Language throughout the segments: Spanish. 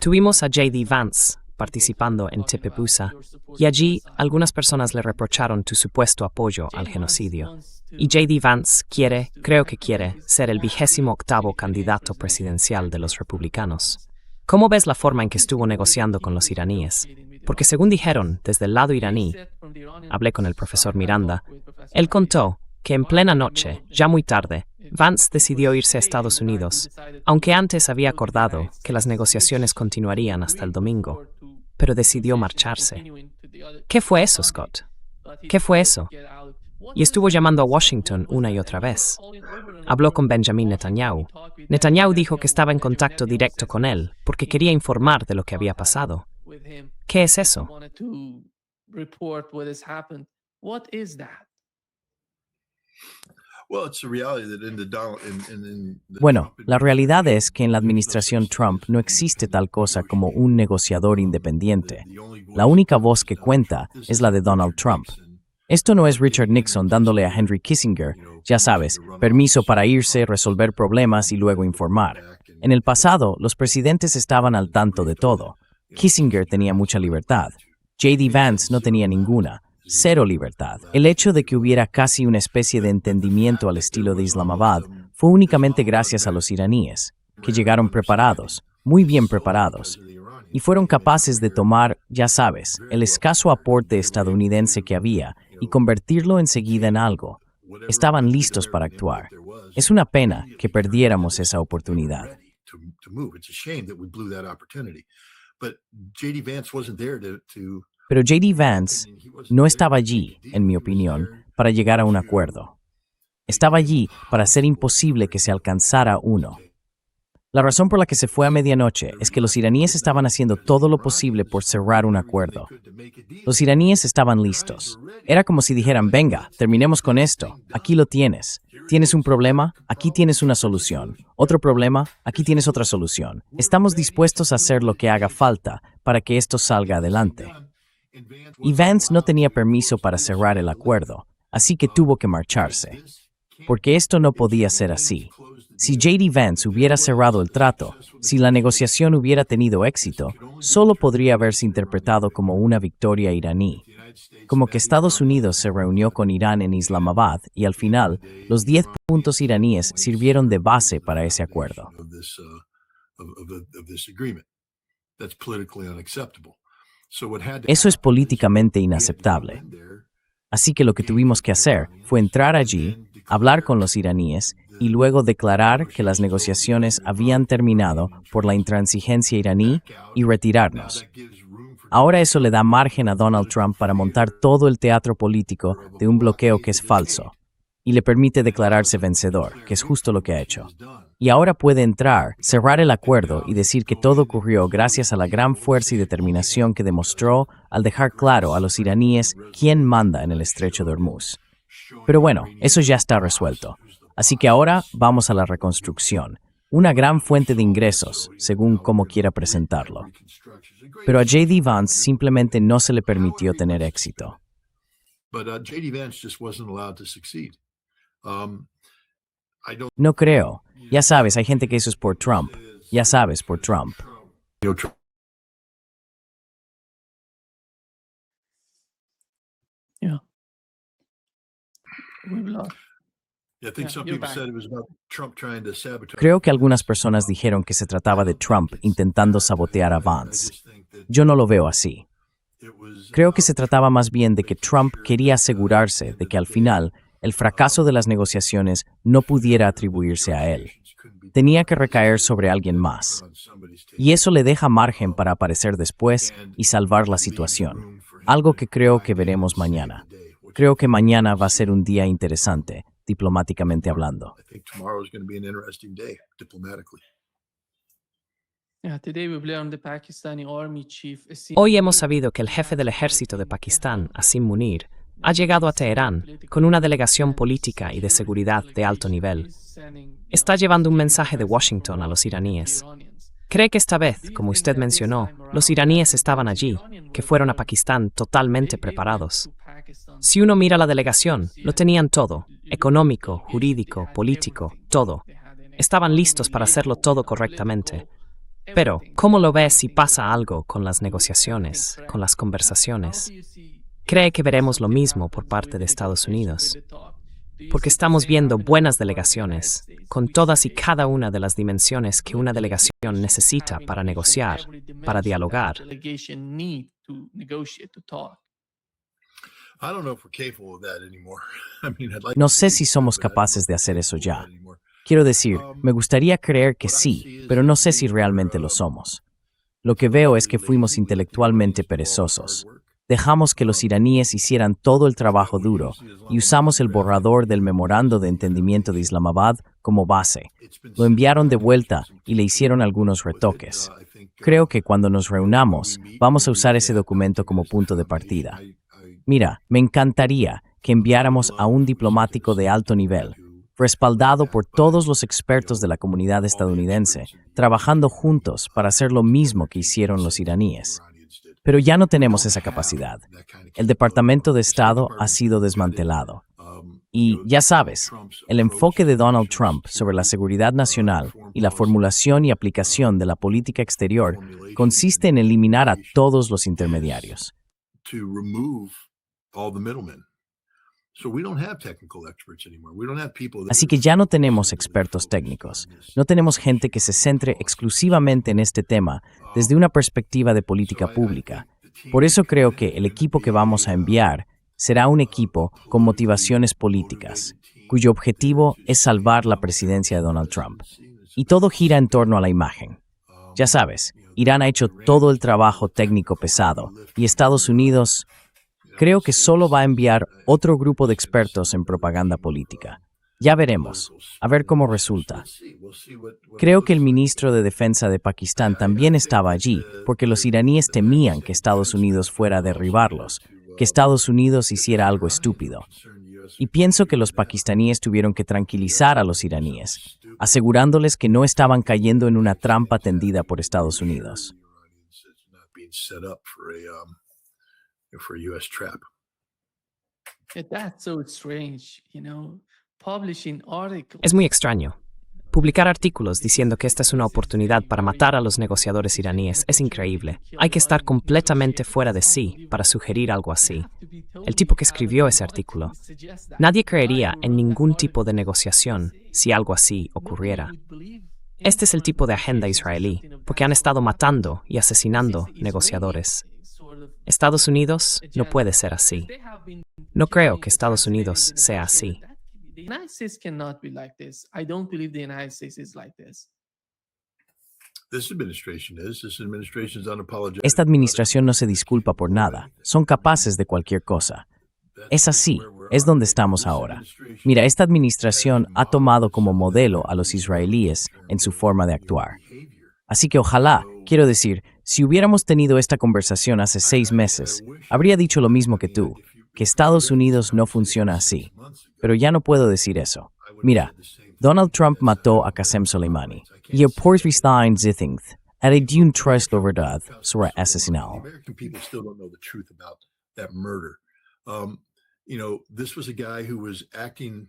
Tuvimos a J.D. Vance participando en TPPUSA, y allí algunas personas le reprocharon tu supuesto apoyo al genocidio. Y J.D. Vance creo que quiere, ser el 28º candidato presidencial de los republicanos. ¿Cómo ves la forma en que estuvo negociando con los iraníes? Porque según dijeron desde el lado iraní, hablé con el profesor Miranda, él contó que en plena noche, ya muy tarde, Vance decidió irse a Estados Unidos, aunque antes había acordado que las negociaciones continuarían hasta el domingo, pero decidió marcharse. ¿Qué fue eso, Scott? ¿Qué fue eso? Y estuvo llamando a Washington una y otra vez. Habló con Benjamin Netanyahu. Netanyahu dijo que estaba en contacto directo con él porque quería informar de lo que había pasado. ¿Qué es eso? Bueno, la realidad es que en la administración Trump no existe tal cosa como un negociador independiente. La única voz que cuenta es la de Donald Trump. Esto no es Richard Nixon dándole a Henry Kissinger, ya sabes, permiso para irse, resolver problemas y luego informar. En el pasado, los presidentes estaban al tanto de todo. Kissinger tenía mucha libertad. J.D. Vance no tenía ninguna. Cero libertad. El hecho de que hubiera casi una especie de entendimiento al estilo de Islamabad fue únicamente gracias a los iraníes, que llegaron preparados, muy bien preparados, y fueron capaces de tomar, ya sabes, el escaso aporte estadounidense que había y convertirlo enseguida en algo. Estaban listos para actuar. Es una pena que perdiéramos esa oportunidad. Pero J.D. Vance no estaba allí, en mi opinión, para llegar a un acuerdo. Estaba allí para hacer imposible que se alcanzara uno. La razón por la que se fue a medianoche es que los iraníes estaban haciendo todo lo posible por cerrar un acuerdo. Los iraníes estaban listos. Era como si dijeran, venga, terminemos con esto, aquí lo tienes. ¿Tienes un problema? Aquí tienes una solución. ¿Otro problema? Aquí tienes otra solución. Estamos dispuestos a hacer lo que haga falta para que esto salga adelante. Y Vance no tenía permiso para cerrar el acuerdo, así que tuvo que marcharse. Porque esto no podía ser así. Si J.D. Vance hubiera cerrado el trato, si la negociación hubiera tenido éxito, solo podría haberse interpretado como una victoria iraní. Como que Estados Unidos se reunió con Irán en Islamabad y al final, los 10 puntos iraníes sirvieron de base para ese acuerdo. Eso es políticamente inaceptable. Así que lo que tuvimos que hacer fue entrar allí, hablar con los iraníes y luego declarar que las negociaciones habían terminado por la intransigencia iraní y retirarnos. Ahora eso le da margen a Donald Trump para montar todo el teatro político de un bloqueo que es falso y le permite declararse vencedor, que es justo lo que ha hecho. Y ahora puede entrar, cerrar el acuerdo y decir que todo ocurrió gracias a la gran fuerza y determinación que demostró al dejar claro a los iraníes quién manda en el estrecho de Hormuz. Pero bueno, eso ya está resuelto. Así que ahora vamos a la reconstrucción, una gran fuente de ingresos, según cómo quiera presentarlo. Pero a J.D. Vance simplemente no se le permitió tener éxito. No creo. Ya sabes, hay gente que eso es por Trump. Ya sabes, por Trump. Yeah. We've lost. Creo que algunas personas dijeron que se trataba de Trump intentando sabotear a Vance. Yo no lo veo así. Creo que se trataba más bien de que Trump quería asegurarse de que al final el fracaso de las negociaciones no pudiera atribuirse a él. Tenía que recaer sobre alguien más. Y eso le deja margen para aparecer después y salvar la situación. Algo que creo que veremos mañana. Creo que mañana va a ser un día interesante, diplomáticamente hablando. Hoy hemos sabido que el jefe del ejército de Pakistán, Asim Munir, ha llegado a Teherán con una delegación política y de seguridad de alto nivel. Está llevando un mensaje de Washington a los iraníes. Cree que esta vez, como usted mencionó, los iraníes estaban allí, que fueron a Pakistán totalmente preparados. Si uno mira la delegación, lo tenían todo, económico, jurídico, político, todo. Estaban listos para hacerlo todo correctamente. Pero, ¿cómo lo ves si pasa algo con las negociaciones, con las conversaciones? ¿Cree que veremos lo mismo por parte de Estados Unidos? Porque estamos viendo buenas delegaciones, con todas y cada una de las dimensiones que una delegación necesita para negociar, para dialogar. No sé si somos capaces de hacer eso ya. Quiero decir, me gustaría creer que sí, pero no sé si realmente lo somos. Lo que veo es que fuimos intelectualmente perezosos. Dejamos que los iraníes hicieran todo el trabajo duro y usamos el borrador del Memorando de Entendimiento de Islamabad como base. Lo enviaron de vuelta y le hicieron algunos retoques. Creo que cuando nos reunamos, vamos a usar ese documento como punto de partida. Mira, me encantaría que enviáramos a un diplomático de alto nivel, respaldado por todos los expertos de la comunidad estadounidense, trabajando juntos para hacer lo mismo que hicieron los iraníes. Pero ya no tenemos esa capacidad. El Departamento de Estado ha sido desmantelado. Y, ya sabes, el enfoque de Donald Trump sobre la seguridad nacional y la formulación y aplicación de la política exterior consiste en eliminar a todos los intermediarios. Así que ya no tenemos expertos técnicos, no tenemos gente que se centre exclusivamente en este tema desde una perspectiva de política pública. Por eso creo que el equipo que vamos a enviar será un equipo con motivaciones políticas, cuyo objetivo es salvar la presidencia de Donald Trump. Y todo gira en torno a la imagen. Ya sabes, Irán ha hecho todo el trabajo técnico pesado y Estados Unidos... Creo que solo va a enviar otro grupo de expertos en propaganda política. Ya veremos, a ver cómo resulta. Creo que el ministro de Defensa de Pakistán también estaba allí, porque los iraníes temían que Estados Unidos fuera a derribarlos, que Estados Unidos hiciera algo estúpido. Y pienso que los pakistaníes tuvieron que tranquilizar a los iraníes, asegurándoles que no estaban cayendo en una trampa tendida por Estados Unidos. For a U.S. trap. Es muy extraño. Publicar artículos diciendo que esta es una oportunidad para matar a los negociadores iraníes es increíble. Hay que estar completamente fuera de sí para sugerir algo así. El tipo que escribió ese artículo. Nadie creería en ningún tipo de negociación si algo así ocurriera. Este es el tipo de agenda israelí, porque han estado matando y asesinando negociadores. Estados Unidos no puede ser así. No creo que Estados Unidos sea así. Esta administración no se disculpa por nada. Son capaces de cualquier cosa. Es así, es donde estamos ahora. Mira, esta administración ha tomado como modelo a los israelíes en su forma de actuar. Así que ojalá, quiero decir, si hubiéramos tenido esta conversación hace 6 meses, habría dicho lo mismo que tú, que Estados Unidos no funciona así. Pero ya no puedo decir eso. Mira, Donald Trump mató a Qasem Soleimani. Y el Portristain Zithingth, a un trust verdad sobre asesinado. This was a guy who was acting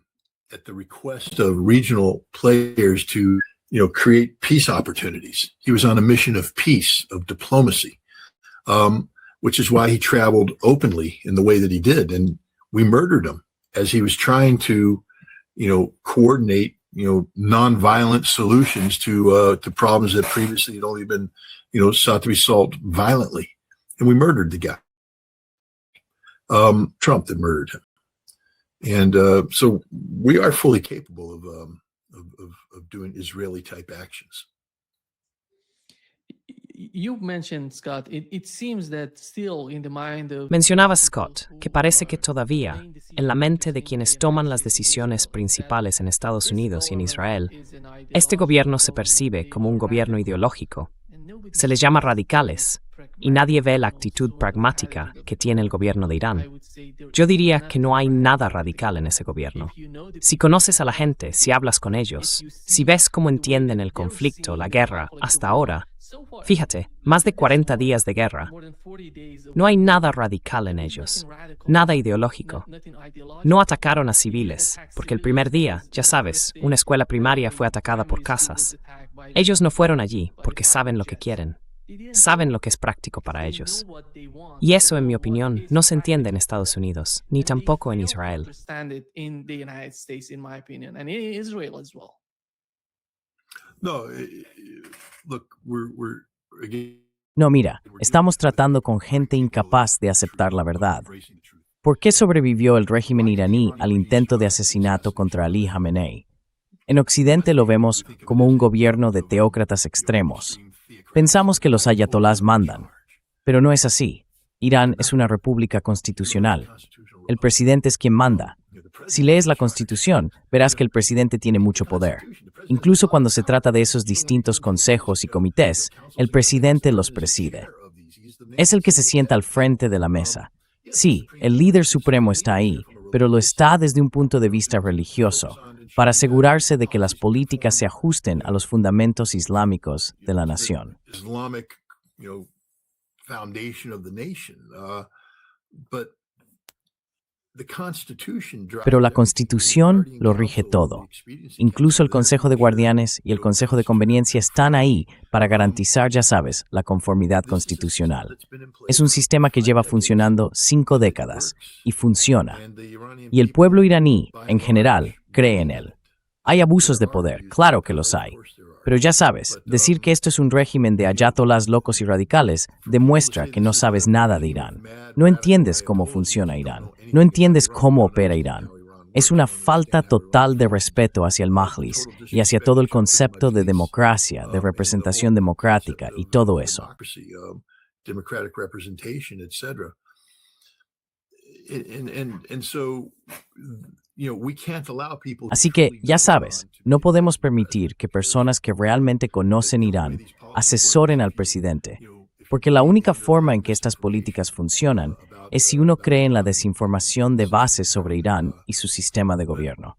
at the request of regional players to create peace opportunities. He was on a mission of peace, of diplomacy, which is why he traveled openly in the way that he did. And we murdered him as he was trying to, coordinate, nonviolent solutions to problems that previously had only been, sought to be solved violently. And we murdered the guy. Trump that murdered him. And so we are fully capable of doing Israeli-type actions. Mencionaba Scott que parece que todavía, en la mente de quienes toman las decisiones principales en Estados Unidos y en Israel, este gobierno se percibe como un gobierno ideológico. Se les llama radicales, y nadie ve la actitud pragmática que tiene el gobierno de Irán. Yo diría que no hay nada radical en ese gobierno. Si conoces a la gente, si hablas con ellos, si ves cómo entienden el conflicto, la guerra, hasta ahora, Fíjate, más de 40 días de guerra. No hay nada radical en ellos, nada ideológico. No atacaron a civiles, porque el primer día, ya sabes, una escuela primaria fue atacada por casas. Ellos no fueron allí porque saben lo que quieren, saben lo que es práctico para ellos. Y eso, en mi opinión, no se entiende en Estados Unidos, ni tampoco en Israel. No, look, we're again. No, mira, estamos tratando con gente incapaz de aceptar la verdad. ¿Por qué sobrevivió el régimen iraní al intento de asesinato contra Ali Khamenei? En Occidente lo vemos como un gobierno de teócratas extremos. Pensamos que los ayatolás mandan, pero no es así. Irán es una república constitucional. El presidente es quien manda. Si lees la Constitución, verás que el presidente tiene mucho poder. Incluso cuando se trata de esos distintos consejos y comités, el presidente los preside. Es el que se sienta al frente de la mesa. Sí, el líder supremo está ahí, pero lo está desde un punto de vista religioso, para asegurarse de que las políticas se ajusten a los fundamentos islámicos de la nación. Islamic, foundation of the nation. Pero la Constitución lo rige todo. Incluso el Consejo de Guardianes y el Consejo de Conveniencia están ahí para garantizar, ya sabes, la conformidad constitucional. Es un sistema que lleva funcionando 5 décadas y funciona. Y el pueblo iraní, en general, cree en él. Hay abusos de poder, claro que los hay. Pero ya sabes, decir que esto es un régimen de ayatolás locos y radicales demuestra que no sabes nada de Irán. No entiendes cómo funciona Irán. No entiendes cómo opera Irán. Es una falta total de respeto hacia el Majlis y hacia todo el concepto de democracia, de representación democrática y todo eso. Así que, ya sabes, no podemos permitir que personas que realmente conocen Irán asesoren al presidente, porque la única forma en que estas políticas funcionan es si uno cree en la desinformación de base sobre Irán y su sistema de gobierno.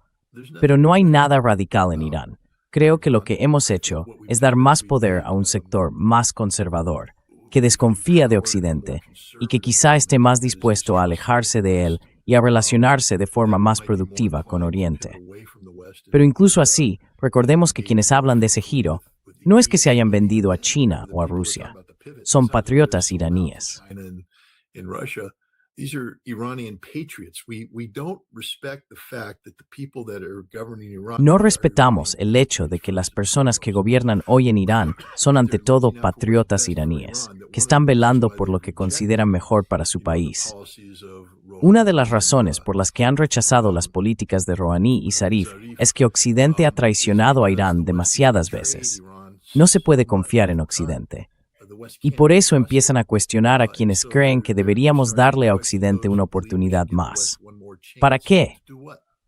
Pero no hay nada radical en Irán. Creo que lo que hemos hecho es dar más poder a un sector más conservador, que desconfía de Occidente y que quizá esté más dispuesto a alejarse de él y a relacionarse de forma más productiva con Oriente. Pero incluso así, recordemos que quienes hablan de ese giro no es que se hayan vendido a China o a Rusia. Son patriotas iraníes. No respetamos el hecho de que las personas que gobiernan hoy en Irán son ante todo patriotas iraníes, que están velando por lo que consideran mejor para su país. Una de las razones por las que han rechazado las políticas de Rouhani y Zarif es que Occidente ha traicionado a Irán demasiadas veces. No se puede confiar en Occidente. Y por eso empiezan a cuestionar a quienes creen que deberíamos darle a Occidente una oportunidad más. ¿Para qué?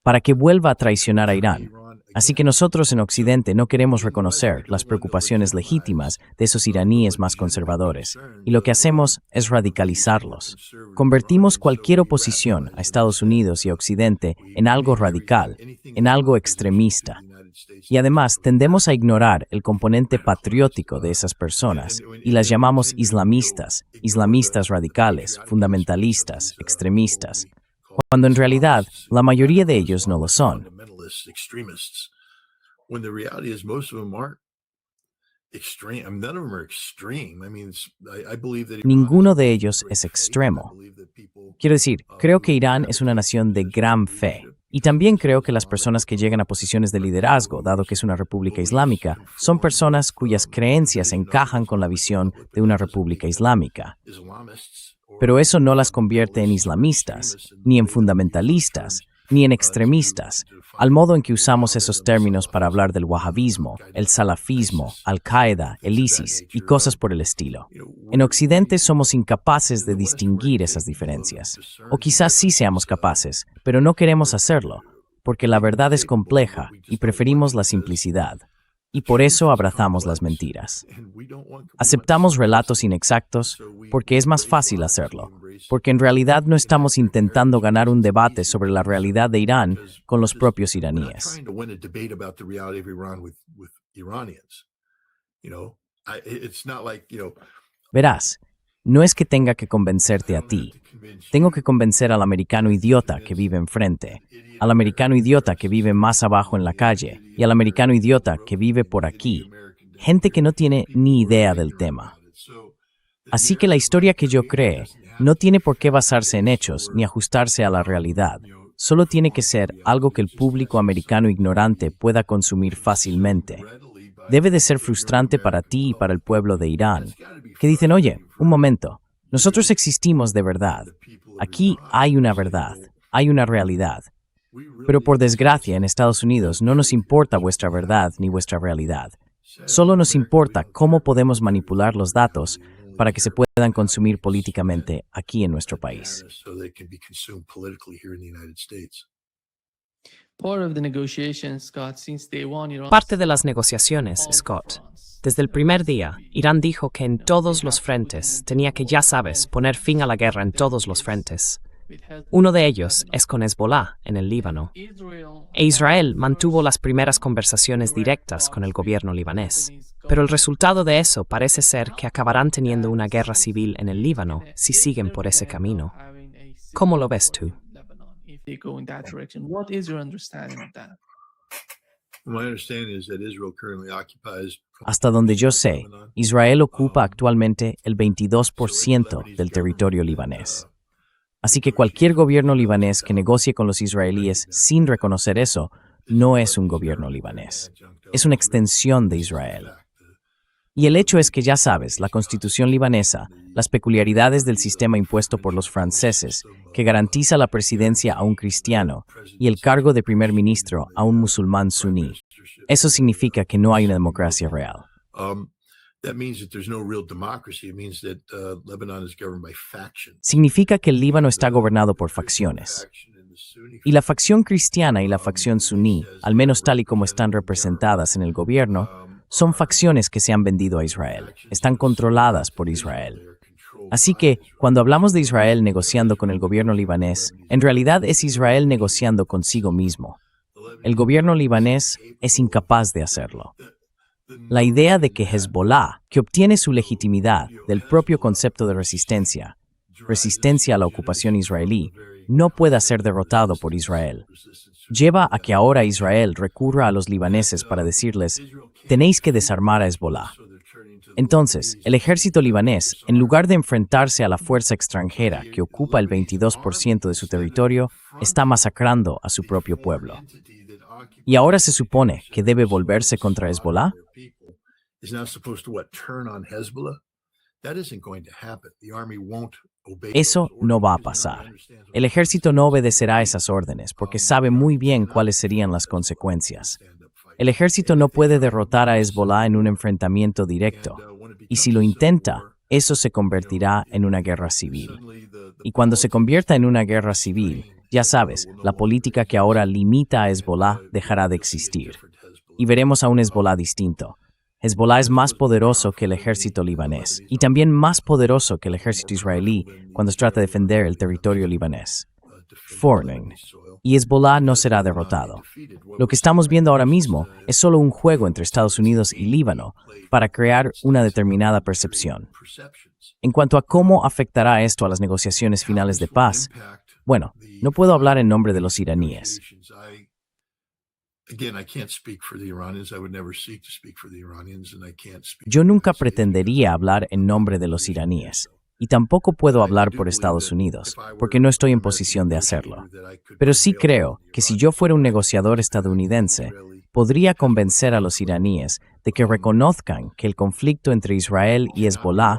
Para que vuelva a traicionar a Irán. Así que nosotros en Occidente no queremos reconocer las preocupaciones legítimas de esos iraníes más conservadores, y lo que hacemos es radicalizarlos. Convertimos cualquier oposición a Estados Unidos y a Occidente en algo radical, en algo extremista. Y además tendemos a ignorar el componente patriótico de esas personas y las llamamos islamistas, islamistas radicales, fundamentalistas, extremistas, cuando en realidad la mayoría de ellos no lo son. Ninguno de ellos es extremo. Quiero decir, creo que Irán es una nación de gran fe. Y también creo que las personas que llegan a posiciones de liderazgo, dado que es una república islámica, son personas cuyas creencias encajan con la visión de una república islámica. Pero eso no las convierte en islamistas, ni en fundamentalistas, ni en extremistas, al modo en que usamos esos términos para hablar del wahabismo, el salafismo, Al-Qaeda, el ISIS y cosas por el estilo. En Occidente somos incapaces de distinguir esas diferencias. O quizás sí seamos capaces, pero no queremos hacerlo, porque la verdad es compleja y preferimos la simplicidad. Y por eso abrazamos las mentiras. Aceptamos relatos inexactos porque es más fácil hacerlo, porque en realidad no estamos intentando ganar un debate sobre la realidad de Irán con los propios iraníes. It's not like, Verás, no es que tenga que convencerte a ti. Tengo que convencer al americano idiota que vive enfrente, al americano idiota que vive más abajo en la calle y al americano idiota que vive por aquí. Gente que no tiene ni idea del tema. Así que la historia que yo cree no tiene por qué basarse en hechos ni ajustarse a la realidad. Solo tiene que ser algo que el público americano ignorante pueda consumir fácilmente. Debe de ser frustrante para ti y para el pueblo de Irán, que dicen, oye, un momento, nosotros existimos de verdad. Aquí hay una verdad, hay una realidad. Pero por desgracia en Estados Unidos no nos importa vuestra verdad ni vuestra realidad. Solo nos importa cómo podemos manipular los datos para que se puedan consumir políticamente aquí en nuestro país. so they can be consumed politically here in the United States. Parte de las negociaciones, Scott. Desde el primer día, Irán dijo que en todos los frentes tenía que, ya sabes, poner fin a la guerra en todos los frentes. Uno de ellos es con Hezbollah, en el Líbano. E Israel mantuvo las primeras conversaciones directas con el gobierno libanés. Pero el resultado de eso parece ser que acabarán teniendo una guerra civil en el Líbano si siguen por ese camino. ¿Cómo lo ves tú? My understanding is that Israel currently occupies. Hasta donde yo sé, Israel ocupa actualmente el 22% del territorio libanés. Así que cualquier gobierno libanés que negocie con los israelíes sin reconocer eso no es un gobierno libanés. Es una extensión de Israel. Y el hecho es que ya sabes, la constitución libanesa, las peculiaridades del sistema impuesto por los franceses, que garantiza la presidencia a un cristiano y el cargo de primer ministro a un musulmán suní. Eso significa que no hay una democracia real. That means that there's no real democracy. It means that Lebanon is governed by factions. Significa que el Líbano está gobernado por facciones. Y la facción cristiana y la facción suní, al menos tal y como están representadas en el gobierno, son facciones que se han vendido a Israel. Están controladas por Israel. Así que, cuando hablamos de Israel negociando con el gobierno libanés, en realidad es Israel negociando consigo mismo. El gobierno libanés es incapaz de hacerlo. La idea de que Hezbollah, que obtiene su legitimidad del propio concepto de resistencia a la ocupación israelí, no pueda ser derrotado por Israel, lleva a que ahora Israel recurra a los libaneses para decirles, tenéis que desarmar a Hezbollah. Entonces, el ejército libanés, en lugar de enfrentarse a la fuerza extranjera que ocupa el 22% de su territorio, está masacrando a su propio pueblo. ¿Y ahora se supone que debe volverse contra Hezbollah? Eso no va a pasar. El ejército no obedecerá esas órdenes porque sabe muy bien cuáles serían las consecuencias. El ejército no puede derrotar a Hezbollah en un enfrentamiento directo, y si lo intenta, eso se convertirá en una guerra civil. Y cuando se convierta en una guerra civil, ya sabes, la política que ahora limita a Hezbollah dejará de existir. Y veremos a un Hezbollah distinto. Hezbollah es más poderoso que el ejército libanés, y también más poderoso que el ejército israelí cuando se trata de defender el territorio libanés. Foreign. Y Hezbollah no será derrotado. Lo que estamos viendo ahora mismo es solo un juego entre Estados Unidos y Líbano para crear una determinada percepción. En cuanto a cómo afectará esto a las negociaciones finales de paz, bueno, no puedo hablar en nombre de los iraníes. Yo nunca pretendería hablar en nombre de los iraníes, y tampoco puedo hablar por Estados Unidos, porque no estoy en posición de hacerlo. Pero sí creo que si yo fuera un negociador estadounidense, podría convencer a los iraníes de que reconozcan que el conflicto entre Israel y Hezbollah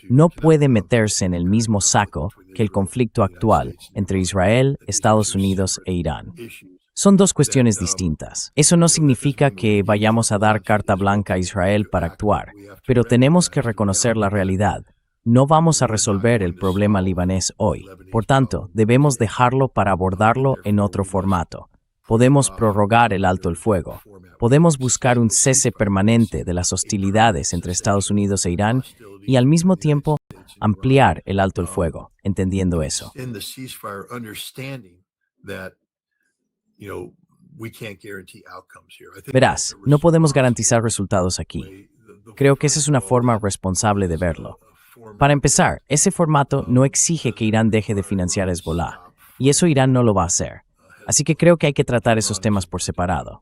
no puede meterse en el mismo saco que el conflicto actual entre Israel, Estados Unidos e Irán. Son dos cuestiones distintas. Eso no significa que vayamos a dar carta blanca a Israel para actuar, pero tenemos que reconocer la realidad. No vamos a resolver el problema libanés hoy. Por tanto, debemos dejarlo para abordarlo en otro formato. Podemos prorrogar el alto el fuego. Podemos buscar un cese permanente de las hostilidades entre Estados Unidos e Irán y al mismo tiempo ampliar el alto el fuego, entendiendo eso. Verás, no podemos garantizar resultados aquí. Creo que esa es una forma responsable de verlo. Para empezar, ese formato no exige que Irán deje de financiar a Hezbollah, y eso Irán no lo va a hacer. Así que creo que hay que tratar esos temas por separado.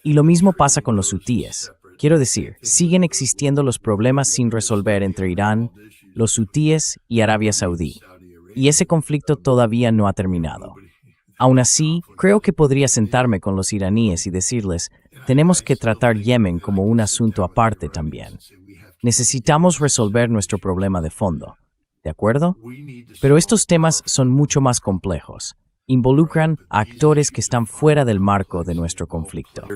Y lo mismo pasa con los hutíes. Quiero decir, siguen existiendo los problemas sin resolver entre Irán, los hutíes y Arabia Saudí. Y ese conflicto todavía no ha terminado. Aún así, creo que podría sentarme con los iraníes y decirles, tenemos que tratar Yemen como un asunto aparte también. Necesitamos resolver nuestro problema de fondo. ¿De acuerdo? Pero estos temas son mucho más complejos. Involucran a actores que están fuera del marco de nuestro conflicto.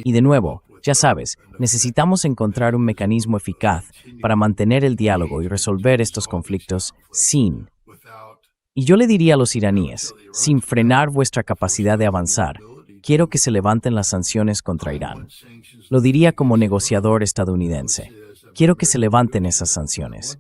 Y de nuevo, ya sabes, necesitamos encontrar un mecanismo eficaz para mantener el diálogo y resolver estos conflictos Y yo le diría a los iraníes, sin frenar vuestra capacidad de avanzar, quiero que se levanten las sanciones contra Irán. Lo diría como negociador estadounidense. Quiero que se levanten esas sanciones.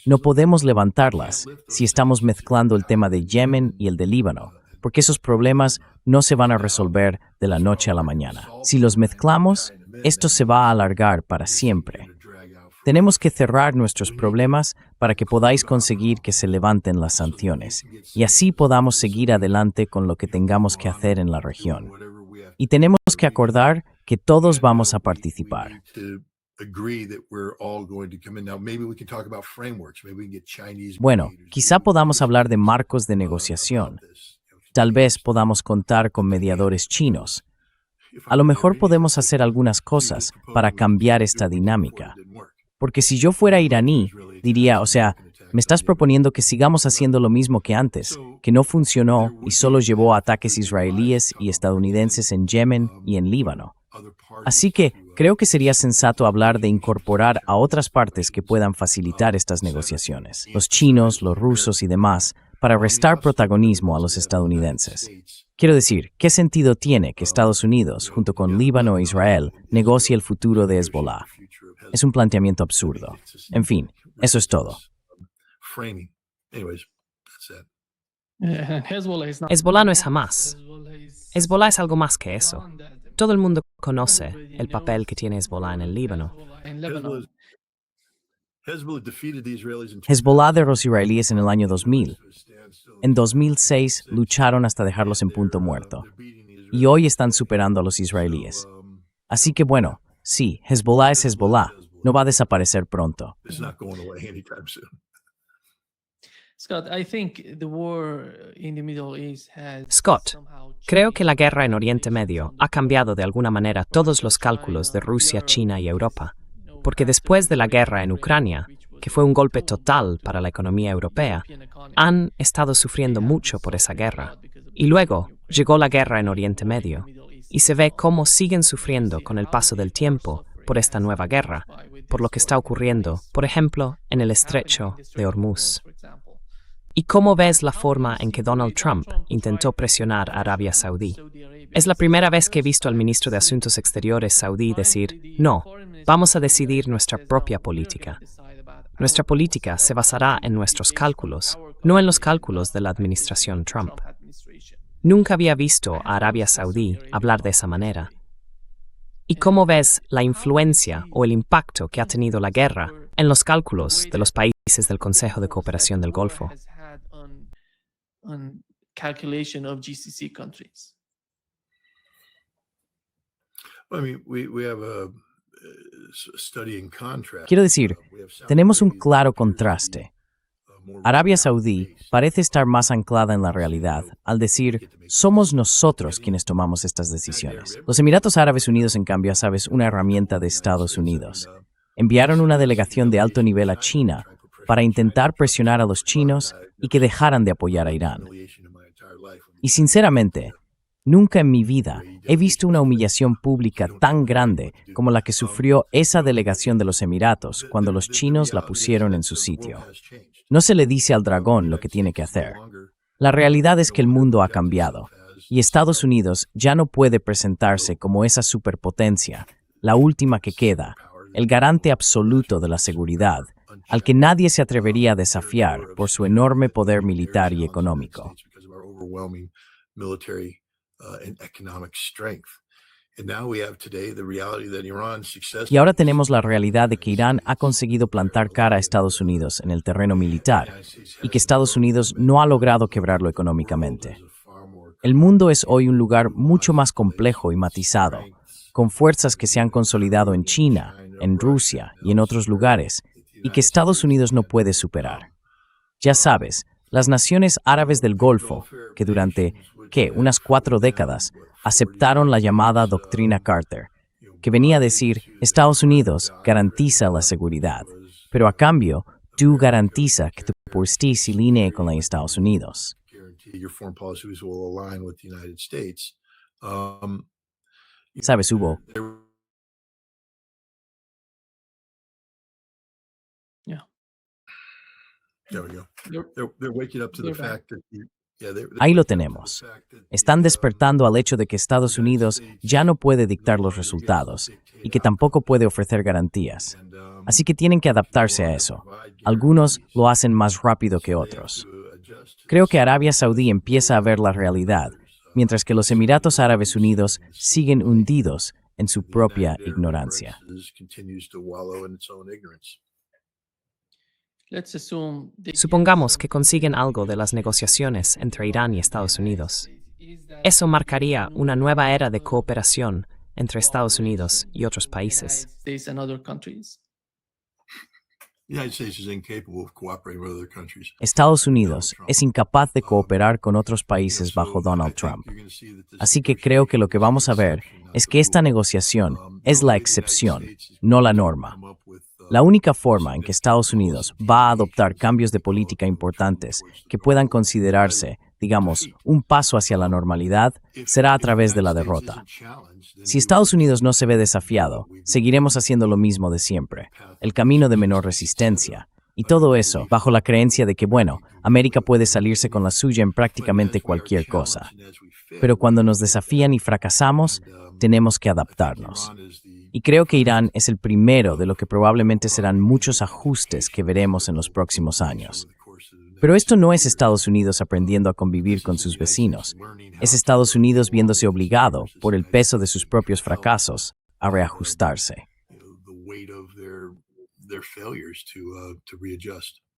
No podemos levantarlas si estamos mezclando el tema de Yemen y el de Líbano, porque esos problemas no se van a resolver de la noche a la mañana. Si los mezclamos, esto se va a alargar para siempre. Tenemos que cerrar nuestros problemas para que podáis conseguir que se levanten las sanciones y así podamos seguir adelante con lo que tengamos que hacer en la región. Y tenemos que acordar que todos vamos a participar. Bueno, quizá podamos hablar de marcos de negociación. Tal vez podamos contar con mediadores chinos. A lo mejor podemos hacer algunas cosas para cambiar esta dinámica. Porque si yo fuera iraní, diría, me estás proponiendo que sigamos haciendo lo mismo que antes, que no funcionó y solo llevó a ataques israelíes y estadounidenses en Yemen y en Líbano. Así que creo que sería sensato hablar de incorporar a otras partes que puedan facilitar estas negociaciones, los chinos, los rusos y demás, para restar protagonismo a los estadounidenses. Quiero decir, ¿qué sentido tiene que Estados Unidos, junto con Líbano e Israel, negocie el futuro de Hezbollah? Es un planteamiento absurdo. En fin, eso es todo. Hezbollah no es Hamas. Hezbollah es algo más que eso. Todo el mundo conoce el papel que tiene Hezbollah en el Líbano. Hezbollah derrotó a los israelíes en el año 2000. En 2006 lucharon hasta dejarlos en punto muerto. Y hoy están superando a los israelíes. Así que bueno, sí, Hezbollah es Hezbollah. No va a desaparecer pronto. Scott, creo que la guerra en Oriente Medio ha cambiado de alguna manera todos los cálculos de Rusia, China y Europa. Porque después de la guerra en Ucrania, que fue un golpe total para la economía europea, han estado sufriendo mucho por esa guerra. Y luego llegó la guerra en Oriente Medio, y se ve cómo siguen sufriendo con el paso del tiempo por esta nueva guerra, por lo que está ocurriendo, por ejemplo, en el estrecho de Hormuz. ¿Y cómo ves la forma en que Donald Trump intentó presionar a Arabia Saudí? Es la primera vez que he visto al ministro de Asuntos Exteriores saudí decir, no, vamos a decidir nuestra propia política. Nuestra política se basará en nuestros cálculos, no en los cálculos de la administración Trump. Nunca había visto a Arabia Saudí hablar de esa manera. ¿Y cómo ves la influencia o el impacto que ha tenido la guerra en los cálculos de los países del Consejo de Cooperación del Golfo? Quiero decir, tenemos un claro contraste. Arabia Saudí parece estar más anclada en la realidad al decir, somos nosotros quienes tomamos estas decisiones. Los Emiratos Árabes Unidos, en cambio, sabes, una herramienta de Estados Unidos. Enviaron una delegación de alto nivel a China para intentar presionar a los chinos y que dejaran de apoyar a Irán. Y sinceramente, nunca en mi vida he visto una humillación pública tan grande como la que sufrió esa delegación de los Emiratos cuando los chinos la pusieron en su sitio. No se le dice al dragón lo que tiene que hacer. La realidad es que el mundo ha cambiado, y Estados Unidos ya no puede presentarse como esa superpotencia, la última que queda, el garante absoluto de la seguridad, al que nadie se atrevería a desafiar por su enorme poder militar y económico. and economic strength. And now we have today the reality that Iran's success. Y ahora tenemos la realidad de que Irán ha conseguido plantar cara a Estados Unidos en el terreno militar y que Estados Unidos no ha logrado quebrarlo económicamente. El mundo es hoy un lugar mucho más complejo y matizado, con fuerzas que se han consolidado en China, en Rusia y en otros lugares, y que Estados Unidos no puede superar. Ya sabes, las naciones árabes del Golfo, que durante, unas 4 décadas, aceptaron la llamada Doctrina Carter, que venía a decir, Estados Unidos garantiza la seguridad, pero a cambio, tú garantiza que tu postura se alinee con la de Estados Unidos. ¿Sabes, Hugo? Ahí lo tenemos. Están despertando al hecho de que Estados Unidos ya no puede dictar los resultados y que tampoco puede ofrecer garantías. Así que tienen que adaptarse a eso. Algunos lo hacen más rápido que otros. Creo que Arabia Saudí empieza a ver la realidad, mientras que los Emiratos Árabes Unidos siguen hundidos en su propia ignorancia. Supongamos que consiguen algo de las negociaciones entre Irán y Estados Unidos. Eso marcaría una nueva era de cooperación entre Estados Unidos y otros países. Estados Unidos es incapaz de cooperar con otros países bajo Donald Trump. Así que creo que lo que vamos a ver es que esta negociación es la excepción, no la norma. La única forma en que Estados Unidos va a adoptar cambios de política importantes que puedan considerarse, digamos, un paso hacia la normalidad, será a través de la derrota. Si Estados Unidos no se ve desafiado, seguiremos haciendo lo mismo de siempre, el camino de menor resistencia, y todo eso bajo la creencia de que, América puede salirse con la suya en prácticamente cualquier cosa. Pero cuando nos desafían y fracasamos, tenemos que adaptarnos. Y creo que Irán es el primero de lo que probablemente serán muchos ajustes que veremos en los próximos años. Pero esto no es Estados Unidos aprendiendo a convivir con sus vecinos. Es Estados Unidos viéndose obligado, por el peso de sus propios fracasos, a reajustarse.